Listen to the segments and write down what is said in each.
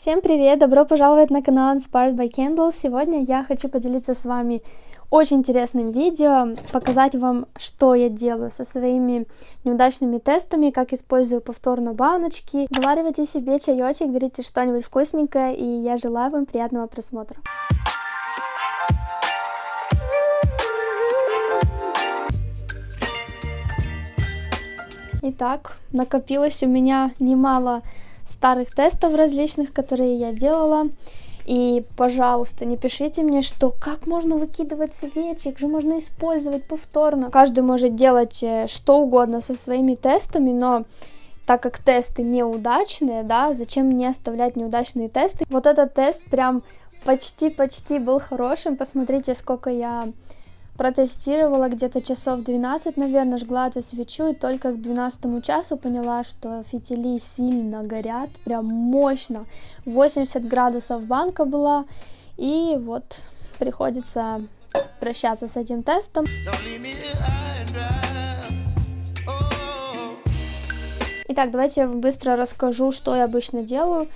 Всем привет! Добро пожаловать на канал Inspired by Candle. Сегодня я хочу поделиться с вами очень интересным видео, показать вам, что я делаю со своими неудачными тестами, как использую повторно баночки. Заваривайте себе чаечек, берите что-нибудь вкусненькое, и я желаю вам приятного просмотра. Итак, накопилось у меня немало старых тестов различных, которые я делала. И, пожалуйста, не пишите мне, что как можно выкидывать свечи, их же можно использовать повторно. Каждый может делать что угодно со своими тестами, но так как тесты неудачные, да, зачем мне оставлять неудачные тесты? Вот этот тест прям почти был хорошим. Посмотрите, сколько я протестировала, где-то часов 12, наверное, жгла эту свечу, и только к 12 часу поняла, что фитили сильно горят, прям мощно. 80 градусов банка была, и вот приходится прощаться с этим тестом. Итак, давайте я быстро расскажу, что я обычно делаю.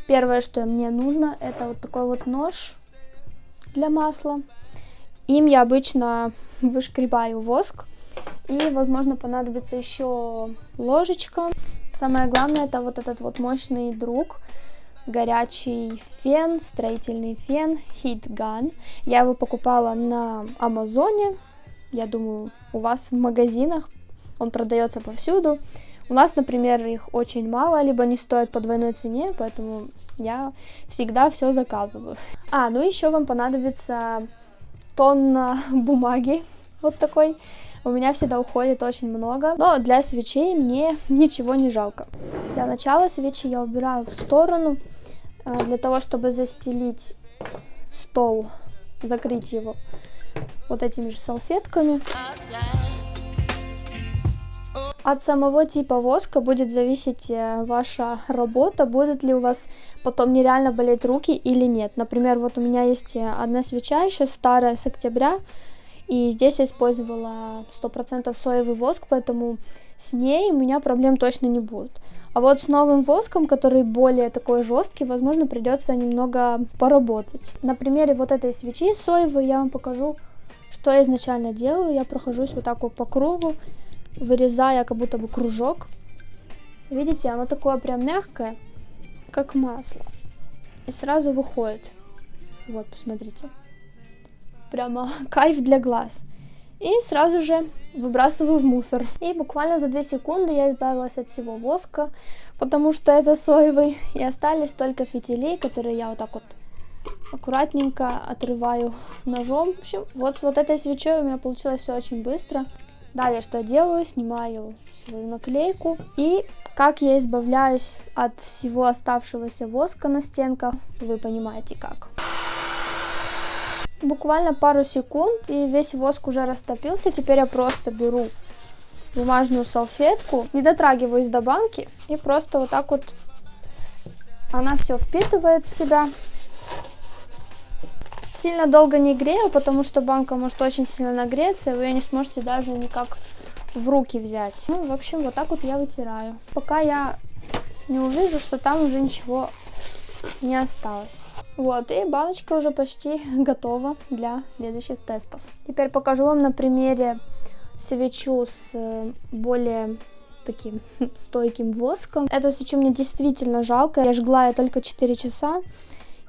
Первое, что мне нужно, это вот такой вот нож для масла. Им я обычно вышкребаю воск, и, возможно, понадобится еще ложечка. Самое главное, это вот этот вот мощный друг, горячий фен, строительный фен, Heat Gun. Я его покупала на Амазоне, я думаю, у вас в магазинах, он продается повсюду. У нас, например, их очень мало, либо не стоят по двойной цене, поэтому я всегда все заказываю. Ну еще вам понадобится тонна бумаги, вот такой. У меня всегда уходит очень много, но для свечей мне ничего не жалко. Для начала свечи я убираю в сторону, для того, чтобы застелить стол, закрыть его вот этими же салфетками. От самого типа воска будет зависеть ваша работа, будет ли у вас потом нереально болеть руки или нет. Например, вот у меня есть одна свеча еще старая, с октября, и здесь я использовала 100% соевый воск, поэтому с ней у меня проблем точно не будет. А вот с новым воском, который более такой жесткий, возможно, придется немного поработать. На примере вот этой свечи соевой я вам покажу, что я изначально делаю. Я прохожусь вот так вот по кругу, вырезая как будто бы кружок. Видите, оно такое прям мягкое, как масло. И сразу выходит. Вот, посмотрите. Прямо кайф для глаз. И сразу же выбрасываю в мусор. И буквально за 2 секунды я избавилась от всего воска, потому что это соевый. И остались только фитили, которые я вот так вот аккуратненько отрываю ножом. В общем, вот с вот этой свечой у меня получилось все очень быстро. Далее, что я делаю? Снимаю свою наклейку. И как я избавляюсь от всего оставшегося воска на стенках, вы понимаете как. Буквально пару секунд, и весь воск уже растопился. Теперь я просто беру бумажную салфетку, не дотрагиваюсь до банки, и просто вот так вот она все впитывает в себя. Сильно долго не грею, потому что банка может очень сильно нагреться, и вы ее не сможете даже никак в руки взять. Ну, в общем, вот так вот я вытираю, пока я не увижу, что там уже ничего не осталось. Вот, и баночка уже почти готова для следующих тестов. Теперь покажу вам на примере свечу с более таким стойким воском. Эту свечу мне действительно жалко, я жгла ее только 4 часа.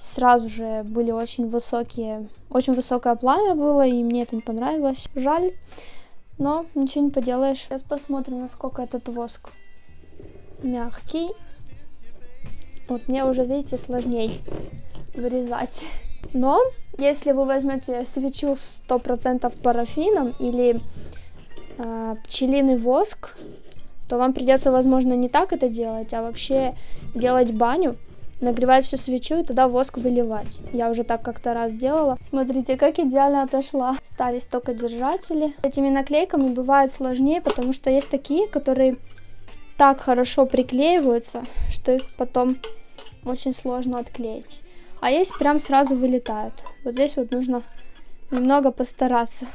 Сразу же были очень высокое пламя было, и мне это не понравилось. Жаль, но ничего не поделаешь. Сейчас посмотрим, насколько этот воск мягкий. Вот мне уже, видите, сложнее вырезать. Но если вы возьмете свечу с 100% парафином или пчелиный воск, то вам придется, возможно, не так это делать, а вообще делать баню, нагревать всю свечу и туда воск выливать. Я уже так как-то раз делала. Смотрите, как идеально отошла. Остались только держатели. Этими наклейками бывает сложнее, потому что есть такие, которые так хорошо приклеиваются, что их потом очень сложно отклеить. А есть прям сразу вылетают. Вот здесь вот нужно немного постараться.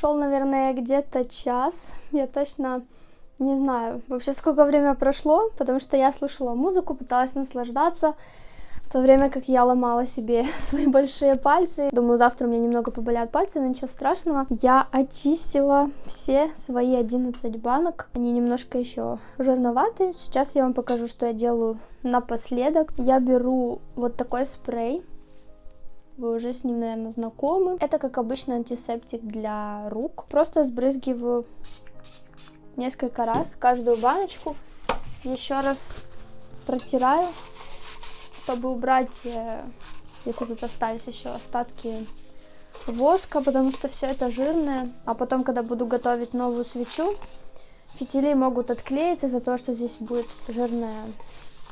Прошел, наверное, где-то час. Я точно не знаю вообще, сколько время прошло, потому что я слушала музыку, пыталась наслаждаться, в то время как я ломала себе свои большие пальцы. Думаю, завтра у меня немного поболят пальцы, но ничего страшного. Я очистила все свои 11 банок. Они немножко еще жирноватые. Сейчас я вам покажу, что я делаю напоследок. Я беру вот такой спрей. Вы уже с ним, наверное, знакомы. Это, как обычно, антисептик для рук. Просто сбрызгиваю несколько раз каждую баночку. Еще раз протираю, чтобы убрать, если тут остались еще остатки воска, потому что все это жирное. А потом, когда буду готовить новую свечу, фитили могут отклеиться из-за того, что здесь будет жирная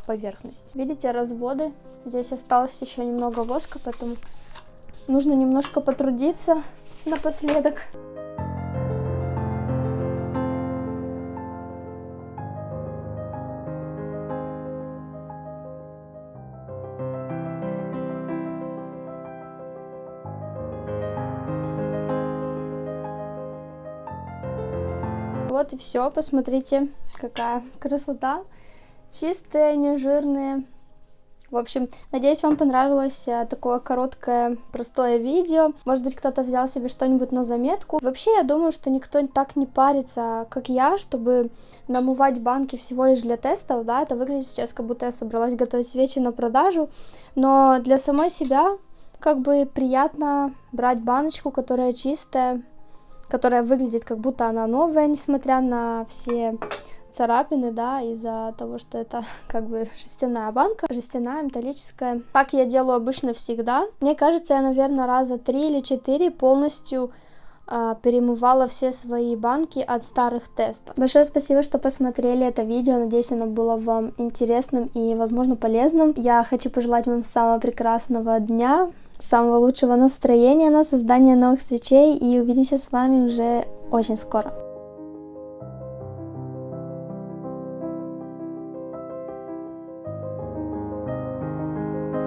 поверхность. Видите, разводы? Здесь осталось еще немного воска, поэтому нужно немножко потрудиться напоследок. Вот и все, посмотрите, какая красота. Чистые, не жирные. В общем, надеюсь, вам понравилось такое короткое, простое видео. Может быть, кто-то взял себе что-нибудь на заметку. Вообще, я думаю, что никто так не парится, как я, чтобы намывать банки всего лишь для тестов, да. Это выглядит сейчас, как будто я собралась готовить свечи на продажу. Но для самой себя, как бы, приятно брать баночку, которая чистая, которая выглядит, как будто она новая, несмотря на все царапины, да, из-за того, что это как бы жестяная банка, жестяная, металлическая. Так я делаю обычно всегда. Мне кажется, я, наверное, раза 3 или 4 полностью перемывала все свои банки от старых тестов. Большое спасибо, что посмотрели это видео. Надеюсь, оно было вам интересным и, возможно, полезным. Я хочу пожелать вам самого прекрасного дня, самого лучшего настроения на создание новых свечей, и увидимся с вами уже очень скоро.